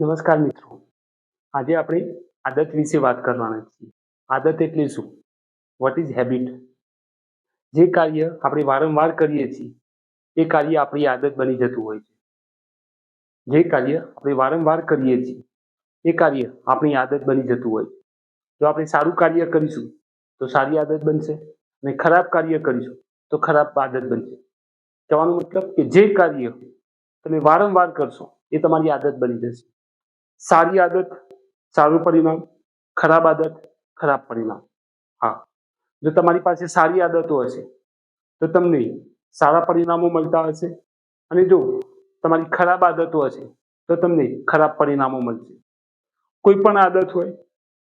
નમસ્કાર મિત્રો, આજે આપણે આદત વિશે વાત કરવાના છીએ. આદત એટલે શું? What is habit? જે કાર્ય આપણે વારંવાર કરીએ છીએ એ કાર્ય આપણી આદત બની જતું હોય છે. જે કાર્ય આપણે વારંવાર કરીએ છીએ એ કાર્ય આપણી આદત બની જતું હોય છે. જો આપણે સારું કાર્ય કરીશું તો સારી આદત બનશે અને ખરાબ કાર્ય કરીશું તો ખરાબ આદત બનશે. કહેવાનો મતલબ કે જે કાર્ય તમે વારંવાર કરશો એ તમારી આદત બની જશે. સારી આદત સારું પરિણામ, ખરાબ આદત ખરાબ પરિણામ. હા, જો તમારી પાસે સારી આદતો હશે તો તમને સારા પરિણામો મળતા હશે, અને જો તમારી ખરાબ આદતો હશે તો તમને ખરાબ પરિણામો મળશે. કોઈ પણ આદત હોય,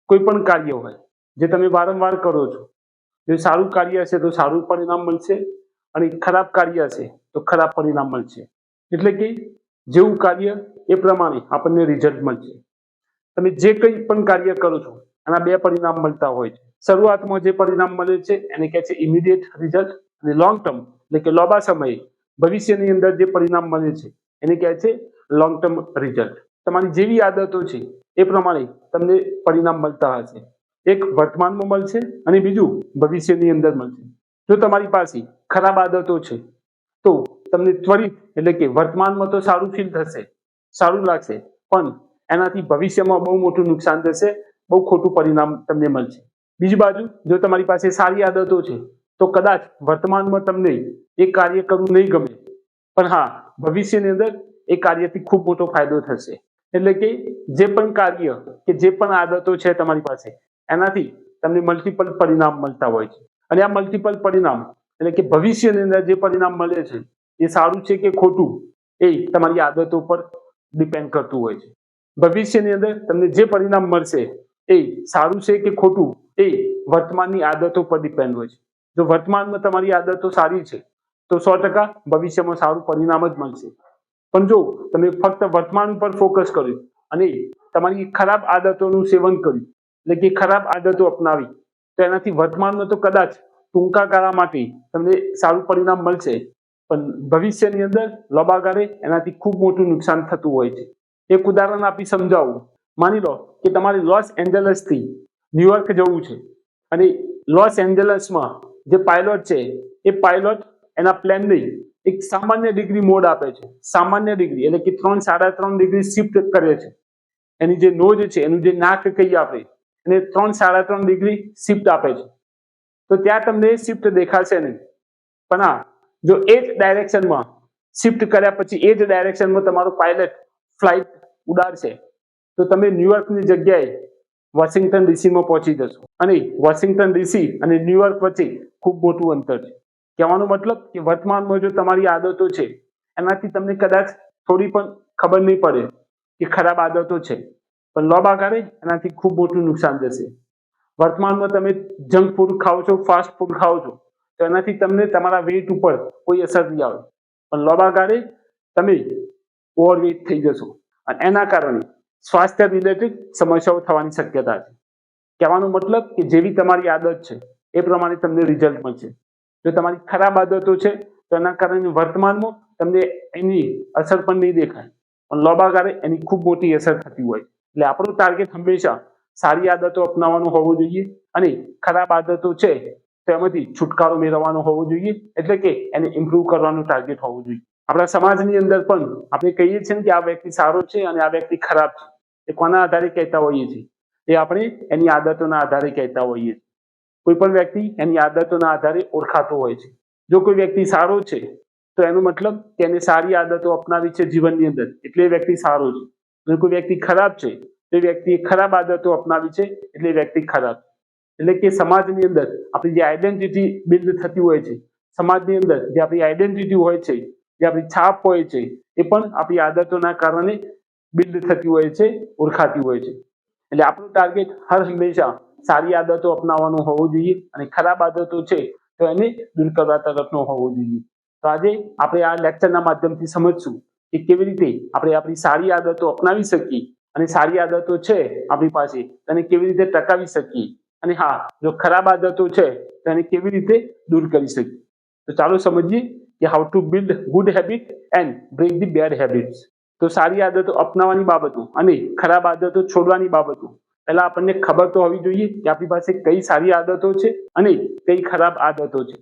કોઈ પણ કાર્ય હોય જે તમે વારંવાર કરો છો, જો સારું કાર્ય હશે તો સારું પરિણામ મળશે અને ખરાબ કાર્ય હશે તો ખરાબ પરિણામ મળશે. એટલે કે જેવું કાર્ય એ પ્રમાણે આપણને રિઝલ્ટ મળશે. તમે જે કંઈ પણ કાર્ય કરો છો એના બે પરિણામ મળતા હોય છે. શરૂઆતમાં જે પરિણામ મળે છે એને કહે છે ઇમિડિયેટ રિઝલ્ટ, અને લોંગ ટર્મ એટલે કે લાંબા સમયે ભવિષ્યની અંદર જે પરિણામ મળે છે એને કહે છે લોંગ ટર્મ રિઝલ્ટ. તમારી જેવી આદતો છે એ પ્રમાણે તમને પરિણામ મળતા હશે. એક વર્તમાનમાં મળશે અને બીજું ભવિષ્યની અંદર મળશે. જો તમારી પાસે ખરાબ આદતો છે તો તમને ત્વરિત એટલે કે વર્તમાનમાં તો સારું ફીલ થશે, સારું લાગશે, પણ એનાથી ભવિષ્યમાં બહુ મોટું નુકસાન થશે, બહુ ખોટું પરિણામ તમને મળશે. બીજી બાજુ જો તમારી પાસે સારી આદતો છે તો કદાચ વર્તમાનમાં તમને એ કાર્ય કરવું નહીં ગમે, પણ હા, ભવિષ્યની અંદર એ કાર્યથી ખૂબ મોટો ફાયદો થશે. એટલે કે જે પણ કાર્ય કે જે પણ આદતો છે તમારી પાસે એનાથી તમને મલ્ટિપલ પરિણામ મળતા હોય છે. અને આ મલ્ટિપલ પરિણામ એટલે કે ભવિષ્યની અંદર જે પરિણામ મળે છે એ સારું છે કે ખોટું એ તમારી આદતો પર ડિપેન્ડ કરતું હોય છે. ભવિષ્યની અંદર તમને જે પરિણામ મળશે એ સારું છે કે ખોટું એ વર્તમાનની આદતો પર ડિપેન્ડ હોય છે. જો વર્તમાનમાં તમારી આદતો સારી છે તો 100% ભવિષ્યમાં સારું પરિણામ જ મળશે. પણ જો તમે ફક્ત વર્તમાન ઉપર ફોકસ કર્યું અને તમારી ખરાબ આદતોનું સેવન કર્યું, એટલે કે ખરાબ આદતો અપનાવી, તો એનાથી વર્તમાનમાં તો કદાચ ટૂંકા ગાળા માટે તમને સારું પરિણામ મળશે, પણ ભવિષ્યની અંદર લાંબા ગાળે એનાથી ખૂબ મોટું નુકસાન થતું હોય છે. એક ઉદાહરણ આપી સમજાવું. માની લો કે તમારે લોસ એન્જલસથી ન્યુયોર્ક જવું છે, અને લોસ એન્જલસમાં જે પાયલોટ છે એ પાયલોટ એના પ્લેનને એક સામાન્ય ડિગ્રી મોડ આપે છે. સામાન્ય ડિગ્રી એટલે કે 3-3.5 ડિગ્રી શિફ્ટ કરે છે. એની જે નોઝ છે, એનું જે નાક કહીએ આપણે, એને 3-3.5 ડિગ્રી શિફ્ટ આપે છે. તો ત્યાં તમને શિફ્ટ દેખાશે નહીં, પણ હા, જો એ જ ડાયરેક્શનમાં શિફ્ટ કર્યા પછી એ જ ડાયરેક્શનમાં તમારો પાયલટ ફ્લાઇટ ઉડાડશે તો તમે ન્યુયોર્કની જગ્યાએ વોશિંગ્ટન ડીસીમાં પહોંચી જશો. અને વોશિંગ્ટન ડીસી અને ન્યુયોર્ક વચ્ચે ખૂબ મોટું અંતર છે. કહેવાનો મતલબ કે વર્તમાનમાં જો તમારી આદતો છે એનાથી તમને કદાચ થોડી પણ ખબર નહીં પડે કે ખરાબ આદતો છે, પણ લાંબા ગાળે એનાથી ખૂબ મોટું નુકસાન થશે. વર્તમાનમાં તમે જંક ફૂડ ખાઓ છો, ફાસ્ટ ફૂડ ખાઓ છો, તો એનાથી તમને તમારા વેઇટ ઉપર કોઈ અસર નહીં આવે, પણ લાંબા ગાળે તમે ઓવરવેઇટ થઈ જશો અને એના કારણે સ્વાસ્થ્ય રિલેટેડ સમસ્યાઓ થવાની શક્યતા છે. કહેવાનો મતલબ કે જેવી તમારી આદત છે એ પ્રમાણે તમને રિઝલ્ટ મળશે. જો તમારી ખરાબ આદતો છે તો એના કારણે વર્તમાનમાં તમને એની અસર પણ નહીં દેખાય, પણ લાંબા ગાળે એની ખૂબ મોટી અસર થતી હોય. એટલે આપણું ટાર્ગેટ હંમેશા સારી આદતો અપનાવવાનું હોવું જોઈએ, અને ખરાબ આદતો છે તો એમાંથી છુટકારો મેળવવાનો હોવો જોઈએ, એટલે કે એને ઇમ્પ્રૂવ કરવાનું ટાર્ગેટ હોવું જોઈએ. આપણા સમાજની અંદર પણ આપણે કહીએ છીએ કે આ વ્યક્તિ સારો છે અને આ વ્યક્તિ ખરાબ છે. એ કોના આધારે કહેતા હોઈએ છીએ? એ આપણે એની આદતોના આધારે કહેતા હોઈએ છીએ. કોઈ પણ વ્યક્તિ એની આદતોના આધારે ઓળખાતો હોય છે. જો કોઈ વ્યક્તિ સારો છે તો એનો મતલબ કે એને સારી આદતો અપનાવી છે જીવનની અંદર, એટલે એ વ્યક્તિ સારો છે. જો કોઈ વ્યક્તિ ખરાબ છે તો એ વ્યક્તિએ ખરાબ આદતો અપનાવી છે એટલે એ વ્યક્તિ ખરાબ. એટલે કે સમાજની અંદર આપણી જે આઈડેન્ટિટી બિલ્ડ થતી હોય છે, સમાજની અંદર જે આપણી આઈડેન્ટિટી હોય છે, જે આપણી છાપ હોય છે, એ પણ આપણી આદતોના કારણે બિલ્ડ થતી હોય છે, ઓળખાતી હોય છે. એટલે આપણું ટાર્ગેટ હર હંમેશા સારી આદતો અપનાવવાનું હોવું જોઈએ, અને ખરાબ આદતો છે તો એને દૂર કરવા તરફનો હોવો જોઈએ. તો આજે આપણે આ લેક્ચરના માધ્યમથી સમજશું કે કેવી રીતે આપણે આપણી સારી આદતો અપનાવી શકીએ, અને સારી આદતો છે આપણી પાસે તેને કેવી રીતે ટકાવી શકીએ, અને હા, જો ખરાબ આદતો છે તો એને કેવી રીતે દૂર કરી શકીએ. તો ચાલો સમજીએ કે how to build good habit and break the bad habits. તો સારી આદતો અપનાવવાની બાબતો અને ખરાબ આદતો છોડવાની બાબતો પહેલા આપણને ખબર તો હોવી જોઈએ કે આપણી પાસે કઈ સારી આદતો છે અને કઈ ખરાબ આદતો છે.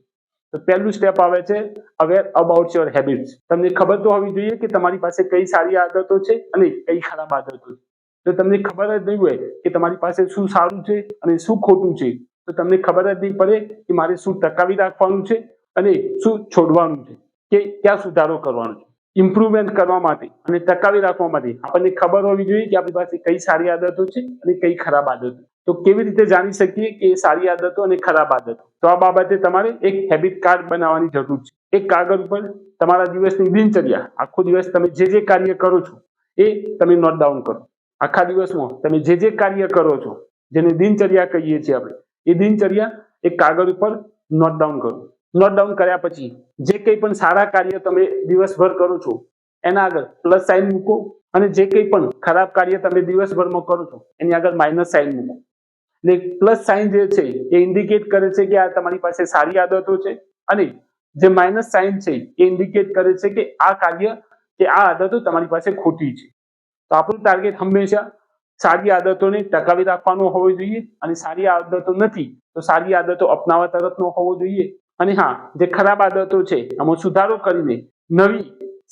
તો પહેલું સ્ટેપ આવે છે અવેર અબાઉટ યોર હેબિટ્સ. તમને ખબર તો હોવી જોઈએ કે તમારી પાસે કઈ સારી આદતો છે અને કઈ ખરાબ આદતો છે. જો તમને ખબર જ નહીં હોય કે તમારી પાસે શું સારું છે અને શું ખોટું છે, તો તમને ખબર જ નહીં પડે કે મારે શું ટકાવી રાખવાનું છે અને શું છોડવાનું છે, કે ક્યાં સુધારો કરવાનો છે. ઇમ્પ્રુવમેન્ટ કરવા માટે અને ટકાવી રાખવા માટે આપણને ખબર હોવી જોઈએ કે આપણી પાસે કઈ સારી આદતો છે અને કઈ ખરાબ આદતો. તો કેવી રીતે જાણી શકીએ કે સારી આદતો અને ખરાબ આદતો? તો આ બાબતે તમારે એક હેબિટ કાર્ડ બનાવવાની જરૂર છે. એક કાગળ ઉપર તમારા દિવસની દિનચર્યા, આખો દિવસ તમે જે કાર્ય કરો છો એ તમે નોટ ડાઉન કરો. આખા દિવસમાં તમે જે કાર્ય કરો છો, જેને દિનચર્યા કહીએ છીએ આપણે, એ દિનચર્યા એક કાગળ ઉપર નોટ ડાઉન કરો. નોટ ડાઉન કર્યા પછી જે કંઈ પણ સારા કાર્ય તમે દિવસભર કરો છો એના આગળ પ્લસ સાઇન મૂકો, અને જે કંઈ પણ ખરાબ કાર્ય તમે દિવસભરમાં કરો છો એની આગળ માઇનસ સાઇન મૂકો. એટલે પ્લસ સાઇન જે છે એ ઇન્ડિકેટ કરે છે કે આ તમારી પાસે સારી આદતો છે, અને જે માઇનસ સાઇન છે એ ઇન્ડિકેટ કરે છે કે આ કાર્ય કે આ આદતો તમારી પાસે ખોટી છે. તો આપણું ટાર્ગેટ હંમેશા સારી આદતોને ટકાવી રાખવાનો હોવો જોઈએ, અને સારી આદતો નથી તો સારી આદતો અપનાવવા તરફનો હોવો જોઈએ. અને હા, જે ખરાબ આદતો છે એમાં સુધારો કરીને નવી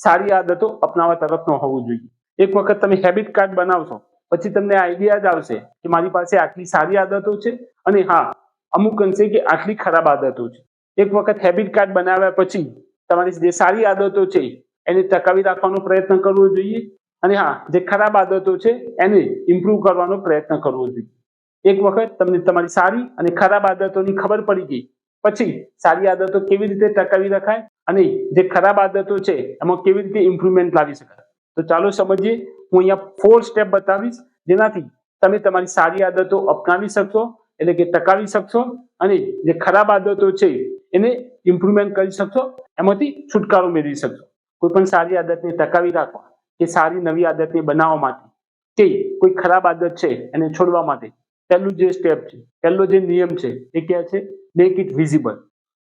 સારી આદતો અપનાવવા તરફનો હોવો જોઈએ. એક વખત તમે હેબિટ કાર્ડ બનાવશો પછી તમને આઈડિયા જ આવશે કે મારી પાસે આટલી સારી આદતો છે અને હા, અમુક અંશે કે આટલી ખરાબ આદતો છે. એક વખત હેબિટ કાર્ડ બનાવ્યા પછી તમારી જે સારી આદતો છે એને ટકાવી રાખવાનો પ્રયત્ન કરવો જોઈએ, અને હા, જે ખરાબ આદતો છે એને ઇમ્પ્રૂવ કરવાનો પ્રયત્ન કરવો જોઈએ. એક વખત તમને તમારી સારી અને ખરાબ આદતોની ખબર પડી ગઈ પછી સારી આદતો કેવી રીતે ટકાવી રખાય અને જે ખરાબ આદતો છે એમાં કેવી રીતે ઇમ્પ્રુવમેન્ટ લાવી શકાય. તો ચાલો સમજીએ. હું અહીંયા 4 સ્ટેપ બતાવીશ જેનાથી તમે તમારી સારી આદતો અપનાવી શકશો, એટલે કે ટકાવી શકશો, અને જે ખરાબ આદતો છે એને ઇમ્પ્રુવમેન્ટ કરી શકશો, એમાંથી છુટકારો મેળવી શકશો. કોઈ પણ સારી આદતને ટકાવી રાખવા કે સારી નવી આદતને બનાવવા માટે કે કોઈ ખરાબ આદત છે એને છોડવા માટે પહેલું જે સ્ટેપ છે, પહેલો જે નિયમ છે એ કહે છે મેક ઇટ વિઝિબલ.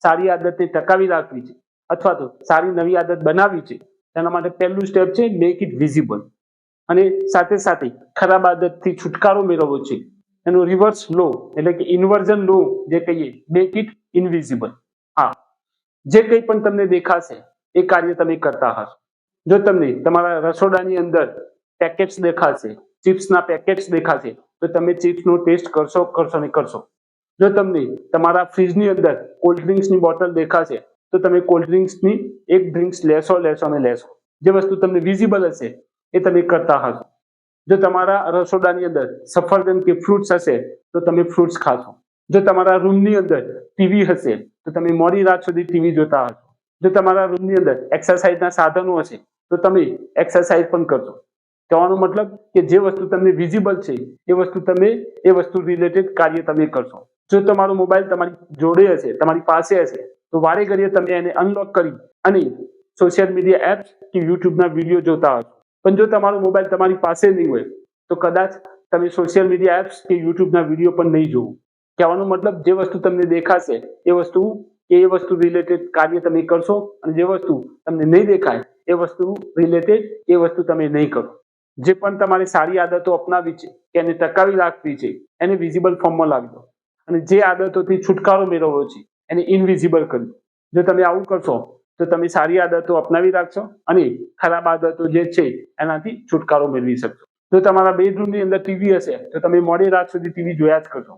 સારી આદતને ટકાવી રાખવી છે અથવા તો સારી નવી આદત બનાવવી છે, તેના માટે પહેલું સ્ટેપ છે મેક ઇટ વિઝિબલ. અને સાથે સાથે ખરાબ આદતથી છુટકારો મેળવવો છે, એનો રિવર્સ લો એટલે કે ઇન્વર્ઝન લો જે કહીએ, મેક ઇટ ઇનવિઝિબલ. હા, જે કંઈ પણ તમને દેખાશે એ કાર્ય તમે કરતા હશો. જો તમને તમારા રસોડાની અંદર પેકેટ્સ દેખાશે, ચિપ્સના પેકેટ્સ દેખાશે, તો તમે ચિપ્સનો ટેસ્ટ કરશો ને કરશો. જો તમને તમારા ફ્રીજની અંદર કોલ્ડ ડ્રિંક્સની બોટલ દેખાશે તો તમે કોલ્ડ ડ્રિંક્સની એક ડ્રિંક્સ લેશો ને લેશો. જે વસ્તુ તમને વિઝિબલ હશે એ તમે કરતા હશો. જો તમારા રસોડાની અંદર સફરજન કે ફ્રૂટ્સ હશે તો તમે ફ્રૂટ્સ ખાશો. જો તમારા રૂમની અંદર ટીવી હશે તો તમે મોડી રાત સુધી ટીવી જોતા હશો. જો તમારા રૂમની અંદર એક્સરસાઇઝના સાધનો હશે તો તમે એક્સરસાઇઝ પણ કરશો. કહેવાનો મતલબ કે જે વસ્તુ તમને વિઝિબલ છે એ વસ્તુ રિલેટેડ કાર્ય તમે કરશો. જો તમારો મોબાઈલ તમારી જોડે હશે, તમારી પાસે હશે, તો વારે ઘડીએ તમે એને અનલોક કરી અને સોશિયલ મીડિયા એપ્સ કે યુટ્યુબના વિડીયો જોતા હશો. પણ જો તમારો મોબાઈલ તમારી પાસે નહીં હોય તો કદાચ તમે સોશિયલ મીડિયા એપ્સ કે યુટ્યુબના વિડીયો પણ નહીં જોવો. કહેવાનો મતલબ જે વસ્તુ તમને દેખાશે એ વસ્તુ રિલેટેડ કાર્ય તમે કરશો, અને જે વસ્તુ તમને નહીં દેખાય એ વસ્તુ રિલેટેડ એ વસ્તુ તમે નહીં કરો. જે પણ તમારે સારી આદતો અપનાવી છે કે એને ટકાવી રાખવી છે એને વિઝિબલ ફોર્મમાં લાવી દો, અને જે આદતોથી છુટકારો મેળવવો છે એને ઇનવિઝિબલ કરી દો. જો તમે આવું કરશો તો તમે સારી આદતો અપનાવી રાખશો અને ખરાબ આદતો જે છે એનાથી છુટકારો મેળવી શકશો. જો તમારા બેડરૂમની અંદર ટીવી હશે તો તમે મોડી રાત સુધી ટીવી જોયા જ કરશો.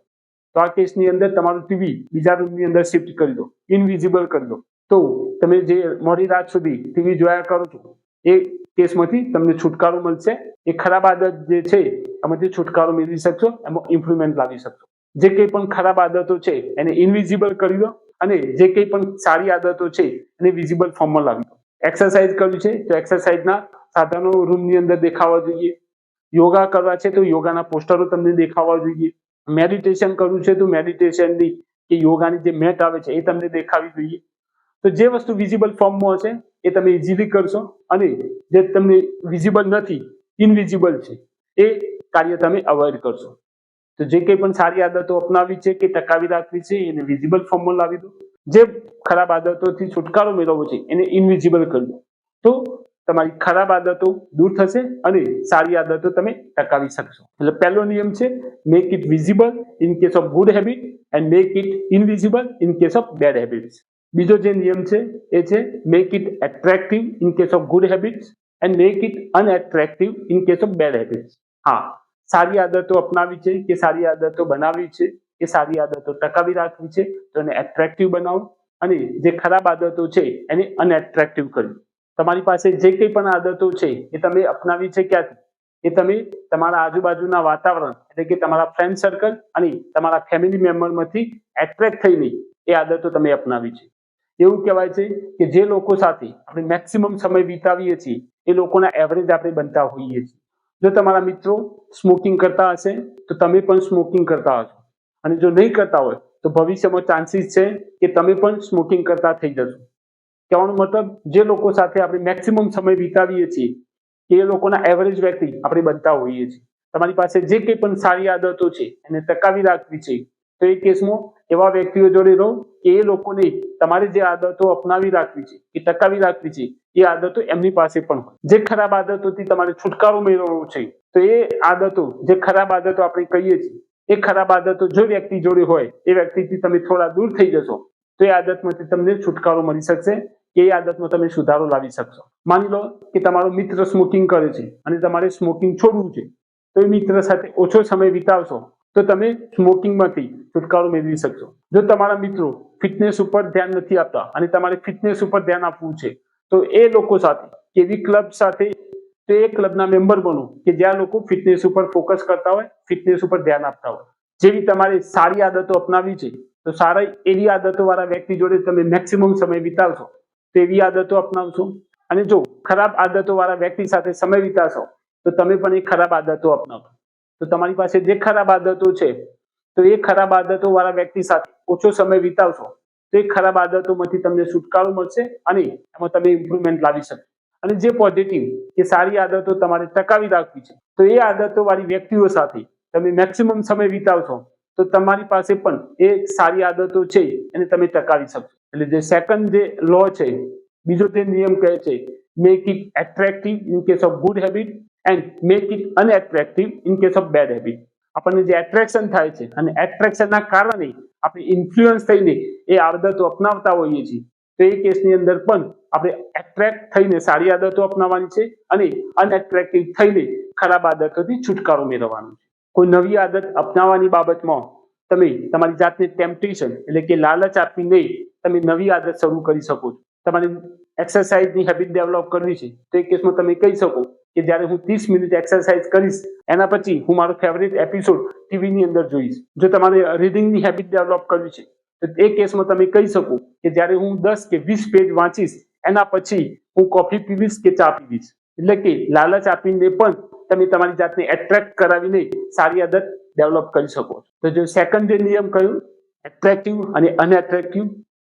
તો આ કેસની અંદર તમારું ટીવી બીજા રૂમની અંદર શિફ્ટ કરી દો, ઇનવિઝિબલ કરી દો. તો તમે જે મોડી રાત સુધી ટીવી જોયા કરો છો એ કેસમાંથી તમને છુટકારો મળશે. એ ખરાબ આદત જે છે એમાંથી છુટકારો મેળવી શકશો, એમાં ઇમ્પ્રુવમેન્ટ લાવી શકશો. જે કંઈ પણ ખરાબ આદતો છે એને ઇનવિઝિબલ કરી દો, અને જે કંઈ પણ સારી આદતો છે એને વિઝિબલ ફોર્મમાં લાવી દો. એક્સરસાઇઝ કરવી છે તો એક્સરસાઇઝના સાધનો રૂમની અંદર દેખાવા જોઈએ. યોગા કરવા છે તો યોગાના પોસ્ટરો તમને દેખાવા જોઈએ. મેડિટેશન કરવું છે તો મેડિટેશનની કે યોગાની જે મેટ આવે છે એ તમને દેખાવી જોઈએ. તો જે વસ્તુ વિઝિબલ ફોર્મમાં હશે એ તમે ઇઝીલી કરશો, અને જે તમને વિઝિબલ નથી, ઇનવિઝિબલ છે, એ કાર્ય તમે અવોઇડ કરશો. તો જે કંઈ પણ સારી આદતો અપનાવી છે કે ટકાવી રાખવી છે એને વિઝિબલ ફોર્મમાં લાવી દો. જે ખરાબ આદતોથી છુટકારો મેળવવો છે એને ઇનવિઝિબલ કરી દો. તો તમારી ખરાબ આદતો દૂર થશે અને સારી આદતો તમે ટકાવી શકશો. એટલે પહેલો નિયમ છે make it visible in case of good habit and make it invisible in case of bad habits. બીજો જે નિયમ છે એ છે make it attractive in case of good habits and make it unattractive in case of bad habits. હા, સારી આદતો અપનાવી છે કે સારી આદતો બનાવવી છે કે સારી આદતો ટકાવી રાખવી છે તો એને એટ્રેક્ટિવ બનાવો અને જે ખરાબ આદતો છે એને અનએટ્રેક્ટિવ કરવી. તમારી પાસે જે કંઈ પણ આદતો છે એ તમે અપનાવી છે ક્યાંથી? એ તમે તમારા આજુબાજુના વાતાવરણ એટલે કે તમારા ફ્રેન્ડ સર્કલ અને તમારા ફેમિલી મેમ્બરમાંથી એટ્રેક્ટ થઈને એ આદતો તમે અપનાવી છે. એવું કહેવાય છે કે જે લોકો સાથે આપણે મેક્સિમમ સમય વિતાવીએ છીએ એ લોકોના એવરેજ આપણે બનતા હોઈએ છીએ. જો તમારા મિત્રો સ્મોકિંગ કરતા હશે તો તમે પણ સ્મોકિંગ કરતા હશો અને જો નહીં કરતા હોય તો ભવિષ્યમાં ચાન્સીસ છે કે તમે પણ સ્મોકિંગ કરતા થઈ જશો. કહેવાનો મતલબ જે લોકો સાથે આપણે મેક્સિમમ સમય વિતાવીએ છીએ એ લોકોના એવરેજ વ્યક્તિ આપણે બનતા હોઈએ છીએ. તમારી પાસે જે કંઈ પણ સારી આદતો છે એને ટકાવી રાખવી છે તો એ કેસમાં એવા વ્યક્તિઓ જોડે રહો કે એ લોકોને તમારે જે આદતો અપનાવી રાખવી છે એ ટકાવી રાખવી છે એ આદતો એમની પાસે પણ હોય. જે ખરાબ આદતોથી તમારે છુટકારો મેળવવો છે તો એ આદતો જે ખરાબ આદતો આપણે કહીએ છીએ એ ખરાબ આદતો જો વ્યક્તિ જોડે હોય એ વ્યક્તિથી તમે થોડા દૂર થઈ જશો તો એ આદતમાંથી તમને છુટકારો મળી શકશે કે એ આદતમાં તમે સુધારો લાવી શકશો. માની લો કે તમારો મિત્ર સ્મોકિંગ કરે છે અને તમારે સ્મોકિંગ છોડવું છે તો એ મિત્ર સાથે ઓછો સમય વિતાવશો તો તમે સ્મોકિંગમાંથી છુટકારો મેળવી શકશો. જો તમારા મિત્રો ફિટનેસ ઉપર ધ્યાન નથી આપતા અને તમારે ફિટનેસ ઉપર ધ્યાન આપવું છે તો એ લોકો સાથે કેવી ક્લબ સાથે તો એ ક્લબના મેમ્બર બનો કે જ્યાં લોકો ફિટનેસ ઉપર ફોકસ કરતા હોય, ફિટનેસ ઉપર ધ્યાન આપતા હોય. જેવી તમારે સારી આદતો અપનાવી છે તો સારા એવી આદતો વાળા વ્યક્તિ જોડે તમે મેક્સિમમ સમય વિતાવશો તો એવી આદતો અપનાવશો. અને જો ખરાબ આદતો વાળા વ્યક્તિ સાથે સમય વિતાવશો તો તમે પણ એ ખરાબ આદતો અપનાવશો. તો તમારી પાસે જે ખરાબ આદતો છે તો એ ખરાબ આદતો વાળા વ્યક્તિ સાથે ઓછો સમય વિતાવશો તો એ ખરાબ આદતોમાંથી તમને છુટકારો મળશે અને એમાં તમે ઇમ્પ્રુવમેન્ટ લાવી શકશો. અને જે પોઝિટિવ કે સારી આદતો તમારે ટકાવી રાખવી છે તો એ આદતો વાળી વ્યક્તિઓ સાથે તમે મેક્સિમમ સમય વિતાવશો તો તમારી પાસે પણ એ સારી આદતો છે એને તમે ટકાવી શકશો. એટલે જે સેકન્ડ જે લો છે, બીજો તે નિયમ કહે છે make it attractive in case of good habit and make it unattractive in case of bad habit. આપણને જે એટ્રેક્શન થાય છે અને એટ્રેક્શનના કારણે આપણે ઇન્ફ્લુઅન્સ થઈને એ આદતો અપનાવતા હોઈએ છીએ તો એ કેસની અંદર પણ આપણે એટ્રેક્ટ થઈને સારી આદતો અપનાવવાની છે અને અનએટ્રેક્ટિવ થઈને ખરાબ આદતોથી છુટકારો મેળવવાનો છે. કોઈ નવી આદત અપનાવવાની બાબતમાં તમે તમારી જાતને ટેમ્પટેશન એટલે કે લાલચ આપીને તમે નવી આદત શરૂ કરી શકો છો. તમારે એક્સરસાઇઝની હેબિટ ડેવલપ કરવી છે તો એ કેસમાં તમે કહી શકો કે જ્યારે હું 30 મિનિટ એક્સરસાઇઝ કરીશ એના પછી હું મારો ફેવરેટ એપિસોડ ટીવીની અંદર જોઈશ. જો તમારે રીડિંગની હેબિટ ડેવલપ કરવી છે તો એ કેસમાં તમે કહી શકો કે જ્યારે હું 10 કે 20 પેજ વાંચીશ એના પછી હું કોફી પીવીશ કે ચા પીવીશ. એટલે કે લાલચ આપીને પણ તમે તમારી જાતને એટ્રેક્ટ કરાવીને સારી આદત ડેવલપ કરી શકો. તો જો સેકન્ડ જે નિયમ કહ્યું એટ્રેક્ટિવ અને અનએટ્રેક્ટિવ,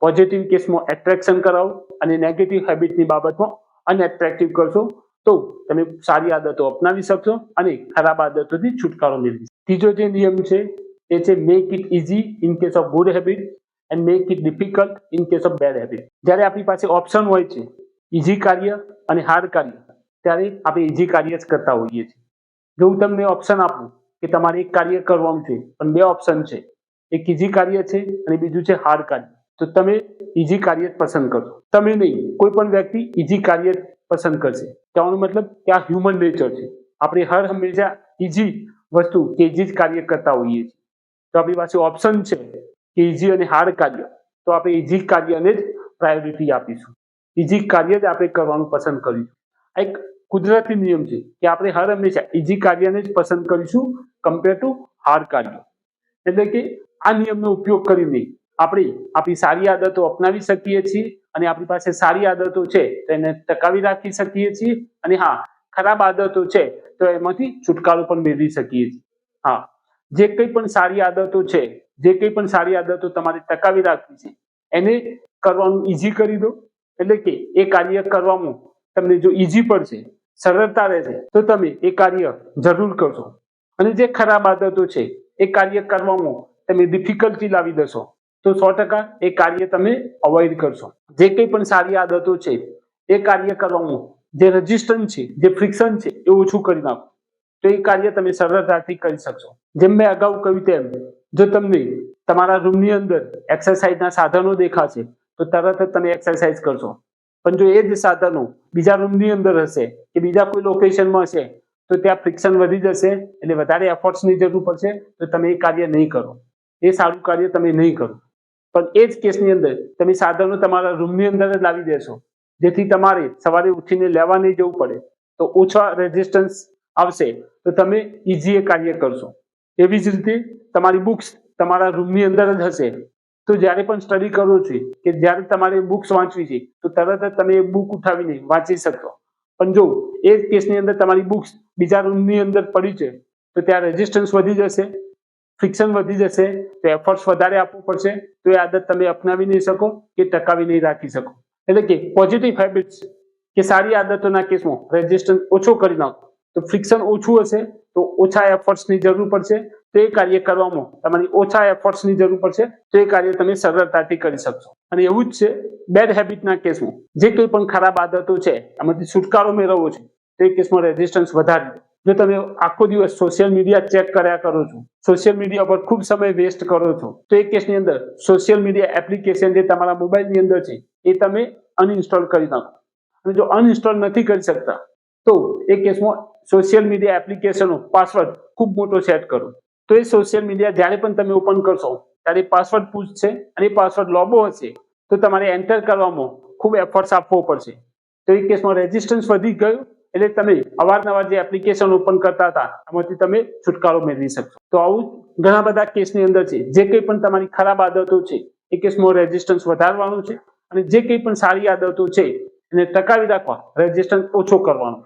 પોઝિટિવ કેસમાં એટ્રેક્શન કરાવો અને નેગેટિવ હેબિટની બાબતમાં અનએટ્રેક્ટિવ કરશો તો તમે સારી આદતો અપનાવી શકશો અને ખરાબ આદતોથી છુટકારો મેળવી. ત્રીજો જે નિયમ છે એ છે make it easy in case of good habit and make it difficult in case of bad habit. જ્યારે આપણી પાસે ઓપ્શન હોય છે ઇઝી કાર્ય અને હાર્ડ કાર્ય ત્યારે આપણે ઇઝી કાર્ય જ કરતા હોઈએ છીએ. જો હું તમને ઓપ્શન આપું કે તમારે એક કાર્ય કરવાનું છે પણ બે ઓપ્શન છે, એક ઇઝી કાર્ય છે અને બીજું છે હાર્ડ કાર્ય, તો તમે ઇઝી કાર્ય જ પસંદ કરશો. તમે નહીં, કોઈ પણ વ્યક્તિ ઇઝી કાર્ય પસંદ કરશે. કહેવાનો મતલબ કે આ હ્યુમન નેચર છે. આપણે હર હંમેશા ઇઝી વસ્તુ કે ઇઝી જ કાર્ય કરતા હોઈએ છીએ. તો આપણી પાસે ઓપ્શન છે કે ઇઝી અને હાર્ડ કાર્ય તો આપણે ઇઝી કાર્યને જ પ્રાયોરિટી આપીશું. ઇઝી કાર્ય જ આપણે કરવાનું પસંદ કરીશું. આ એક કુદરતી નિયમ છે કે આપણે હર હંમેશા ઇઝી કાર્યને જ પસંદ કરીશું કમ્પેર ટુ હાર્ડ કાર્ય. એટલે કે આ નિયમનો ઉપયોગ કરીને આપણે આપણી સારી આદતો અપનાવી શકીએ છીએ અને આપણી પાસે સારી આદતો છે તો એને ટકાવી રાખી શકીએ છીએ અને હા, ખરાબ આદતો છે તો એમાંથી છુટકારો પણ મેળવી શકીએ છીએ. હા, જે કંઈ પણ સારી આદતો છે, જે કંઈ પણ સારી આદતો તમારે ટકાવી રાખવી છે એને કરવાનું ઇઝી કરી દો. એટલે કે એ કાર્ય કરવામાં તમને જો ઇઝી પડશે, સરળતા રહેશે તો તમે એ કાર્ય જરૂર કરશો. અને જે ખરાબ આદતો છે એ કાર્ય કરવામાં તમે ડિફિકલ્ટી લાવી દેશો તો 100% એ કાર્ય તમે અવોઇડ કરશો. જે કંઈ પણ સારી આદતો છે એ કાર્ય કરવામાં જે રેઝિસ્ટન્સ છે, જે ફ્રિક્શન છે એ ઓછું કરી નાખો, તો એ કાર્ય તમે સરળતાથી કરી શકશો. જેમ મેં અગાઉ કહ્યું તેમ, જો તમને તમારા રૂમની અંદર એક્સરસાઇઝના સાધનો દેખાશે તો તરત જ તમે એક્સરસાઇઝ કરશો. પણ જો એ જ સાધનો બીજા રૂમની અંદર હશે કે બીજા કોઈ લોકેશનમાં હશે તો ત્યાં ફ્રિક્શન વધી જશે, એટલે વધારે એફર્ટ્સની જરૂર પડશે, તો તમે એ કાર્ય નહીં કરો, એ સારું કાર્ય તમે નહીં કરો. પણ એ જ કેસની અંદર તમે સાધનો તમારા રૂમની અંદર જ લાવી દેશો, જેથી તમારે સવારે ઉઠીને લેવા નહીં જવું પડે, તો ઓછા રેઝિસ્ટન્સ આવશે, તો તમે ઇઝી એ કાર્ય કરશો. એવી જ રીતે તમારી બુક્સ તમારા રૂમની અંદર જ હશે, તો જ્યારે પણ સ્ટડી કરો છો કે જ્યારે તમારે બુક્સ વાંચવી છે તો તરત જ તમે એ બુક ઉઠાવીને વાંચી શકશો. પણ જો એ જ કેસની અંદર તમારી બુક્સ બીજા રૂમની અંદર પડી છે તો ત્યાં રેઝિસ્ટન્સ વધી જશે, ફ્રિક્શન વધી જશે, તો એફર્ટ્સ વધારે આપવું પડશે, તો એ આદત તમે અપનાવી નહીં શકો કે ટકાવી નહીં રાખી શકો. એટલે કે પોઝિટિવ હેબિટ્સ કે સારી આદતોના કેસમાં રેઝિસ્ટન્સ ઓછો કરી નાખો, તો ફ્રિક્શન ઓછું હશે તો ઓછા એફર્ટ્સની જરૂર પડશે, તો એ કાર્ય કરવામાં તમારી ઓછા એફર્ટ્સની જરૂર પડશે, તો એ કાર્ય તમે સરળતાથી કરી શકશો. અને એવું જ છે બેડ હેબિટના કેસમાં, જે કંઈ પણ ખરાબ આદતો છે એમાંથી છુટકારો મેળવવો છે તો એ કેસમાં રેઝિસ્ટન્સ વધારી દો. જો તમે આખો દિવસ સોશિયલ મીડિયા ચેક કર્યા કરો છો, સોશિયલ મીડિયા પર ખૂબ સમય વેસ્ટ કરો છો, તો એ કેસની અંદર સોશિયલ મીડિયા એપ્લિકેશન જે તમારા મોબાઈલની અંદર છે એ તમે અનઇન્સ્ટોલ કરી નાખો. અને જો અનઇન્સ્ટોલ નથી કરી શકતા તો એ કેસમાં સોશિયલ મીડિયા એપ્લિકેશનનો પાસવર્ડ ખૂબ મોટો સેટ કરો, તો એ સોશિયલ મીડિયા જ્યારે પણ તમે ઓપન કરશો ત્યારે પાસવર્ડ પૂછશે, અને એ પાસવર્ડ લાંબો હશે તો તમારે એન્ટર કરવામાં ખૂબ એફર્ટ્સ આપવો પડશે, તો એ કેસમાં રેઝિસ્ટન્સ વધી ગયું, એટલે તમે અવારનવાર જે એપ્લિકેશન ઓપન કરતા હતા એમાંથી તમે છુટકારો મેળવી શકશો. તો આવું ઘણા બધા કેસની અંદર છે, જે કંઈ પણ તમારી ખરાબ આદતો છે એ કેસમાં રેઝિસ્ટન્સ વધારવાનું છે, અને જે કંઈ પણ સારી આદતો છે એને ટકાવી રાખવા રેઝિસ્ટન્સ ઓછો કરવાનો.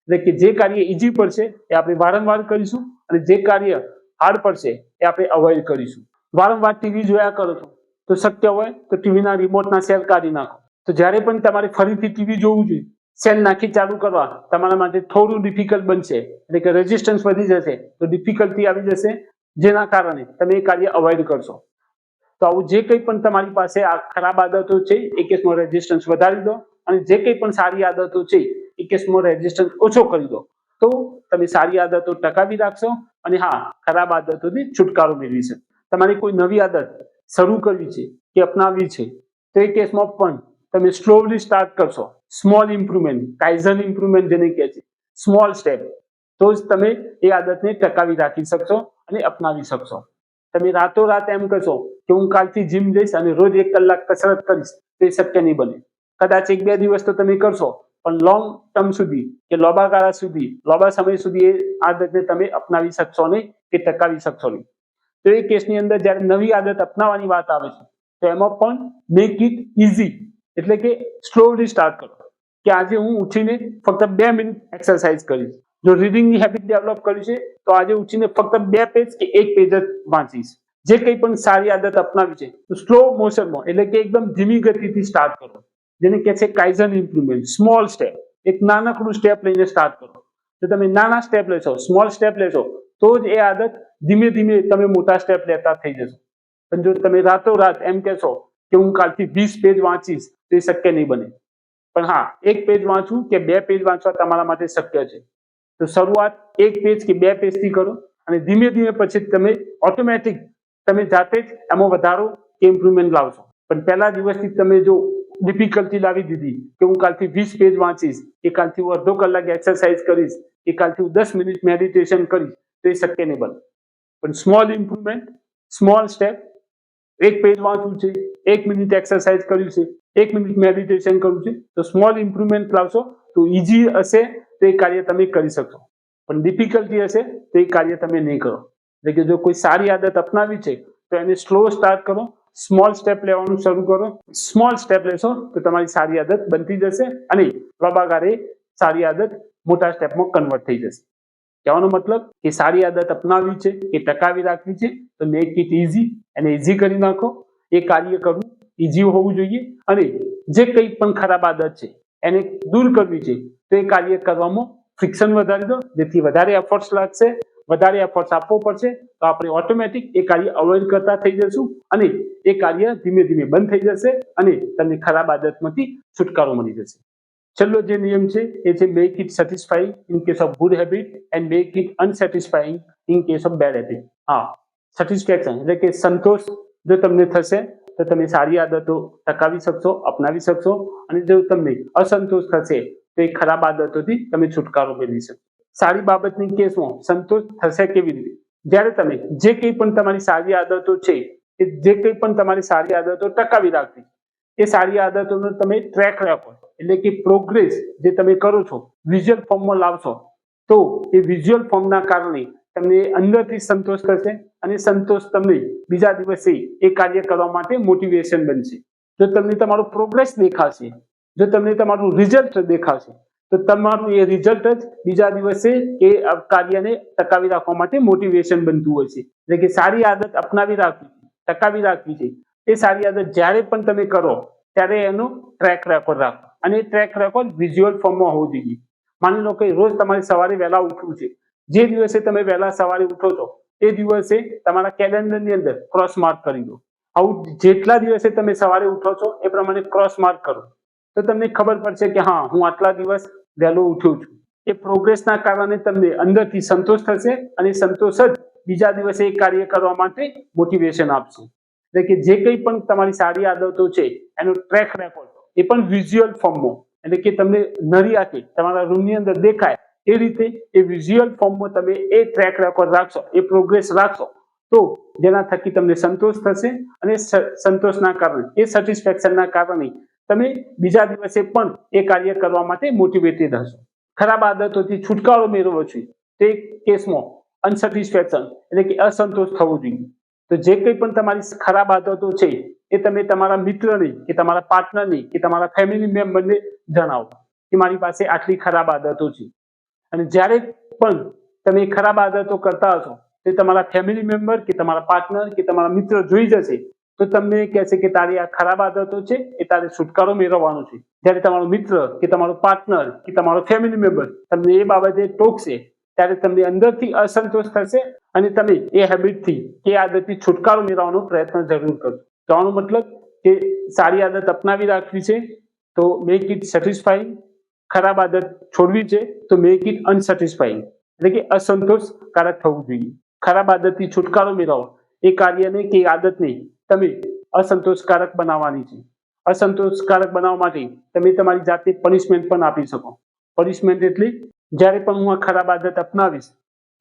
એટલે કે જે કાર્ય ઇઝી પડશે એ આપણે વારંવાર કરીશું, અને જે કાર્ય હાર્ડ પડશે એ આપણે અવોઇડ કરીશું. વારંવાર ટીવી જોયા કરો છો તો શક્ય હોય તો ટીવીના રિમોટના સેલ કાઢી નાખો, તો જ્યારે પણ તમારે ફરીથી ટીવી જોવું જોઈએ સેલ નાખી ચાલુ કરવા તમારા માટે થોડું ડિફિકલ્ટ બનશે, એટલે કે રેઝિસ્ટન્સ વધી જશે, તો ડિફિકલ્ટી આવી જશે, જેના કારણે તમે એ કાર્ય અવોઇડ કરશો. તો આવું જે કંઈ પણ તમારી પાસે આ ખરાબ આદતો છે એ કેસમાં રેઝિસ્ટન્સ વધારી દો, અને જે કંઈ પણ સારી આદતો છે એ કેસમાં રેઝિસ્ટન્સ ઓછો કરી દો, તો તમે સારી આદતો ટકાવી રાખશો, અને હા, ખરાબ આદતોથી છુટકારો મેળવી શકો. તમારે કોઈ નવી આદત શરૂ કરવી છે કે અપનાવવી છે તો એ કેસમાં પણ તમે સ્લોલી સ્ટાર્ટ કરશો, સ્મોલ ઇમ્પ્રુવમેન્ટ, કાઇઝન ઇમ્પ્રુવમેન્ટ જેને કહે છે, સ્મોલ સ્ટેપ, તો જ તમે એ આદતને ટકાવી રાખી શકશો અને અપનાવી શકશો. તમે રાતોરાત એમ કહેશો કે હું કાલથી જીમ જઈશ અને રોજ 1 કલાક કસરત કરીશ, તો એ શક્ય નહીં બને. કદાચ 1-2 દિવસ તો તમે કરશો, પણ લોંગ ટર્મ સુધી કે લાંબા ગાળા સુધી, લાંબા સમય સુધી એ આદતને તમે અપનાવી શકશો નહીં કે ટકાવી શકશો નહીં. તો એ કેસની અંદર જ્યારે નવી આદત અપનાવવાની વાત આવે છે તો એમાં પણ મેક ઇટ ઇઝી, એટલે કે સ્લોલી સ્ટાર્ટ કરો, કે આજે હું ઉઠીને ફક્ત 2 મિનિટ એક્સરસાઇઝ કરીશ. જો રીડિંગની હેબિટ ડેવલપ કરી છે તો આજે ઉઠીને ફક્ત 2 પેજ કે 1 પેજ જ વાંચીશ. જે કંઈ પણ સારી આદત અપનાવી છે તો સ્લો મોશનમાં, એટલે કે એકદમ ધીમી ગતિથી સ્ટાર્ટ કરો, જેને કહે છે કાઇઝન ઇમ્પ્રુવમેન્ટ, સ્મોલ સ્ટેપ. એક નાનકડું સ્ટેપ લઈને સ્ટાર્ટ કરો. જો તમે નાના સ્ટેપ લેશો, સ્મોલ સ્ટેપ લેશો, તો જ એ આદત ધીમે ધીમે તમે મોટા સ્ટેપ લેતા થઈ જશો. પણ જો તમે રાતોરાત એમ કહેશો કે હું કાલથી 20 પેજ વાંચીશ, તો એ શક્ય નહીં બને. પણ હા, 1 પેજ વાંચવું કે 2 પેજ વાંચવા તમારા માટે શક્ય છે. તો શરૂઆત 1 પેજ કે 2 પેજથી કરો, અને ધીમે ધીમે પછી તમે ઓટોમેટિક તમે જાતે જ એમાં વધારો કે ઇમ્પ્રુવમેન્ટ લાવશો. પણ પહેલા દિવસથી તમે જો ડિફિકલ્ટી લાવી દીધી કે હું કાલથી 20 પેજ વાંચીશ, કે કાલથી હું અડધો કલાક એક્સરસાઇઝ કરીશ, કે કાલથી હું 10 મિનિટ મેડિટેશન કરીશ, તો એ શક્ય નહીં બને. પણ small improvement, small step, 1 page વાંચવું છે, 1 મિનિટ એક્સરસાઇઝ કર્યું છે, 1 મિનિટ મેડિટેશન કરવું છે, તો સ્મોલ ઇમ્પ્રુવમેન્ટ લાવશો તો ઇઝી હશે તો એ કાર્ય તમે કરી શકશો. પણ ડિફિકલ્ટી હશે તો એ કાર્ય તમે નહીં કરો. એટલે કે જો કોઈ સારી આદત અપનાવી છે તો એને સ્લો સ્ટાર્ટ કરો, સ્મોલ સ્ટેપ લેવાનું શરૂ કરો. સ્મોલ સ્ટેપ લેશો તો તમારી સારી આદત બનતી જશે, અને લાંબા ગાળે સારી આદત મોટા સ્ટેપમાં કન્વર્ટ થઈ જશે. કહેવાનો મતલબ કે સારી આદત અપનાવવી છે કે ટકાવી રાખવી છે તો મેક ઇટ ઇઝી, એને ઇઝી કરી નાખો. એ કાર્ય કરવું ઇઝી હોવું જોઈએ, અને જે કંઈ પણ ખરાબ આદત છે એને દૂર કરવી છે તો એ કાર્ય કરવામાં ફ્રિક્શન વધારી દો, જેથી વધારે એફર્ટ્સ લાગશે, વધારે એફર્ટ્સ આપવો પડશે, તો આપણે ઓટોમેટિક એ કાર્ય અવોઇડ કરતા થઈ જશું, અને એ કાર્ય ધીમે ધીમે બંધ થઈ જશે, અને તમને ખરાબ આદતમાંથી છુટકારો મળી જશે. છેલ્લો જે નિયમ છે એ છે make it satisfying in case of good habit and make it unsatisfying in case of bad habit. હા, સેટિસ્ફેક્શન એટલે કે સંતોષ જો તમને થશે તો તમે સારી આદતો ટકાવી શકશો, અપનાવી શકશો, અને જો તમને અસંતોષ થશે તો એ ખરાબ આદતોથી તમે છુટકારો મેળવી શકશો. સારી બાબતની કેસમાં સંતોષ થશે કેવી રીતે? જ્યારે તમે જે કંઈ પણ તમારી સારી આદતો છે, કે જે કંઈ પણ તમારી સારી આદતો ટકાવી રાખવી, એ સારી આદતોનો તમે ટ્રેક રાખો, એટલે કે પ્રોગ્રેસ જે તમે કરો છો વિઝ્યુઅલ ફોર્મમાં લાવશો, તો એ વિઝ્યુઅલ ફોર્મના કારણે તમને અંદરથી સંતોષ થશે અને સંતોષ તમને બીજા દિવસે એ કાર્ય કરવા માટે મોટિવેશન બનશે. જો તમને તમારો પ્રોગ્રેસ દેખાશે, જો તમને તમારું રિઝલ્ટ દેખાશે, તો તમારું એ રિઝલ્ટ જ બીજા દિવસે એ કાર્યને ટકાવી રાખવા માટે મોટિવેશન બનતું હોય છે. એટલે કે સારી આદત અપનાવી રાખવી, ટકાવી રાખવી છે. એ સારી આદત જ્યારે પણ તમે કરો ત્યારે એનો ટ્રેક રેકોર્ડ રાખો, અને ટ્રેક રેકોર્ડ વિઝ્યુઅલ ફોર્મમાં હોવું જોઈએ. માની લો કે રોજ તમારે સવારે વહેલા ઉઠવું છે. જે દિવસે તમે વહેલા સવારે ઉઠો છો એ દિવસે તમારા કેલેન્ડરની અંદર ક્રોસ માર્ક કરી દો. આવું જેટલા દિવસે તમે સવારે ઉઠો છો એ પ્રમાણે ક્રોસ માર્ક કરો, તો તમને ખબર પડશે કે હા, હું આટલા દિવસ વહેલો ઉઠ્યો છું. એ પ્રોગ્રેસના કારણે તમને અંદરથી સંતોષ થશે, અને સંતોષ જ બીજા દિવસે એ કાર્ય કરવા માટે મોટિવેશન આપશે. એટલે કે જે કંઈ પણ તમારી સારી આદતો છે એનો ટ્રેક રેકોર્ડ, એ પણ વિઝ્યુઅલ ફોર્મમાં, એટલે કે તમને નરી આંખે તમારા રૂમની અંદર દેખાય એ રીતે એ વિઝ્યુઅલ ફોર્મમાં તમે એ ટ્રેક રેકોર્ડ રાખશો, એ પ્રોગ્રેસ રાખશો, તો જેના થકી તમને સંતોષ થશે, અને સંતોષના કારણે, એ સેટિસ્ફેક્શનના કારણે તમે બીજા દિવસે પણ એ કાર્ય કરવા માટે મોટિવેટેડ હશો. ખરાબ આદતોથી છુટકારો મેળવવો છે તે કેસમાં અનસેટિસ્ફેક્શન એટલે કે અસંતોષ થવો જોઈએ. તો જે કંઈ પણ તમારી ખરાબ આદતો છે એ તમે તમારા મિત્રને, કે તમારા પાર્ટનરને, કે તમારા ફેમિલી મેમ્બરને જણાવો કે મારી પાસે આટલી ખરાબ આદતો છે. અને જ્યારે પણ તમે ખરાબ આદતો કરતા હશો તે તમારા ફેમિલી મેમ્બર, કે તમારા પાર્ટનર, કે તમારા મિત્ર જોઈ જશે, તો તમને કહેશે કે તારી આ ખરાબ આદતો છે એ તારે છુટકારો મેળવવાનો છે. જ્યારે તમારો મિત્ર, કે તમારો પાર્ટનર, કે તમારો ફેમિલી મેમ્બર તમને એ બાબતે ટોકશે ત્યારે તમને અંદરથી અસંતોષ થશે, અને તમે એ હેબિટથી, કે આદતથી છુટકારો મેળવવાનો પ્રયત્ન જરૂર કરજો. તો આનો મતલબ કે સારી આદત અપનાવી રાખવી છે તો મેક ઇટ સેટિસ્ફાઈંગ, ખરાબ આદત છોડવી છે તો મેક ઇટ અનસેટિસ્ફાઈંગ, એટલે કે અસંતોષકારક થવું જોઈએ. ખરાબ આદતથી છુટકારો મેળવો, એ કાર્યને કે આદતને તમે અસંતોષકારક બનાવવાની છે. અસંતોષકારક બનાવવા માટે તમે તમારી જાતે પનિશમેન્ટ પણ આપી શકો. પનિશમેન્ટ એટલે જ્યારે પણ હું આ ખરાબ આદત અપનાવીશ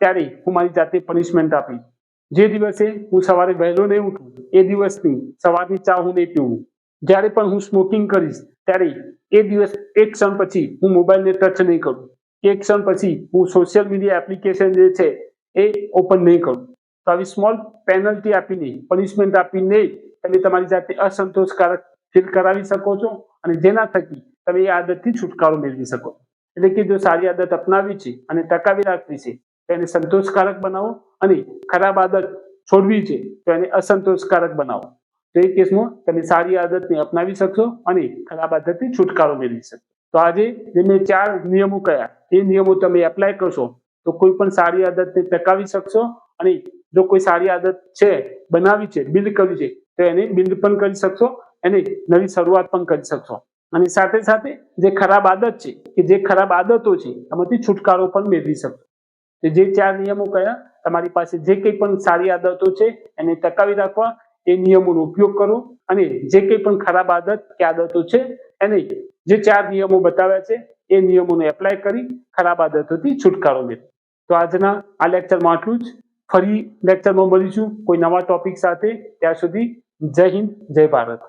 ત્યારે હું મારી જાતે પનિશમેન્ટ આપીશ. જે દિવસે હું સવારે વહેલો નહીં ઉઠું એ દિવસની સવારની ચા હું નહીં પીવું. જ્યારે પણ હું સ્મોકિંગ કરીશ ત્યારે એ દિવસ, એક ક્ષણ પછી હું મોબાઈલને ટચ નહીં કરું, એક ક્ષણ પછી હું સોશિયલ મીડિયા એપ્લિકેશન જે છે એ ઓપન નહીં કરું. તો આવી સ્મોલ પેનલ્ટી આપીને, પનિશમેન્ટ આપીને તમે તમારી જાતે અસંતોષકારક ફીલ કરાવી શકો છો, અને જેના થકી તમે એ આદતથી છુટકારો મેળવી શકો. એટલે કે જો સારી આદત અપનાવી છે અને ટકાવી રાખવી છે તો એને સંતોષકારક બનાવો, અને ખરાબ આદત છોડવી છે તો એને અસંતોષકારક બનાવો. તો એ કેસમાં તમે સારી આદતને અપનાવી શકશો અને ખરાબ આદતથી છુટકારો મેળવી શકશો. તો આજે જે મેં 4 નિયમો કહ્યા એ નિયમો તમે એપ્લાય કરશો તો કોઈ પણ સારી આદતને ટકાવી શકશો, અને જો કોઈ સારી આદત છે, બનાવી છે, બિલ્ડ કરવી છે, તો એને બિલ્ડ પણ કરી શકશો, એને નવી શરૂઆત પણ કરી શકશો. અને સાથે સાથે જે ખરાબ આદત છે, કે જે ખરાબ આદતો છે એમાંથી છુટકારો પણ મેળવી શકશો. તો જે 4 નિયમો કયા, તમારી પાસે જે કંઈ પણ સારી આદતો છે એને ટકાવી રાખવા, એ નિયમોનો ઉપયોગ કરો, અને જે કંઈ પણ ખરાબ આદત કે આદતો છે એને જે 4 નિયમો બતાવ્યા છે એ નિયમોને એપ્લાય કરી ખરાબ આદતોથી છુટકારો મેળવો. તો આજના આ લેક્ચરમાં આટલું જ. ફરી લેક્ચરમાં મળીશું કોઈ નવા ટોપિક સાથે. ત્યાં સુધી જય હિન્દ, જય ભારત.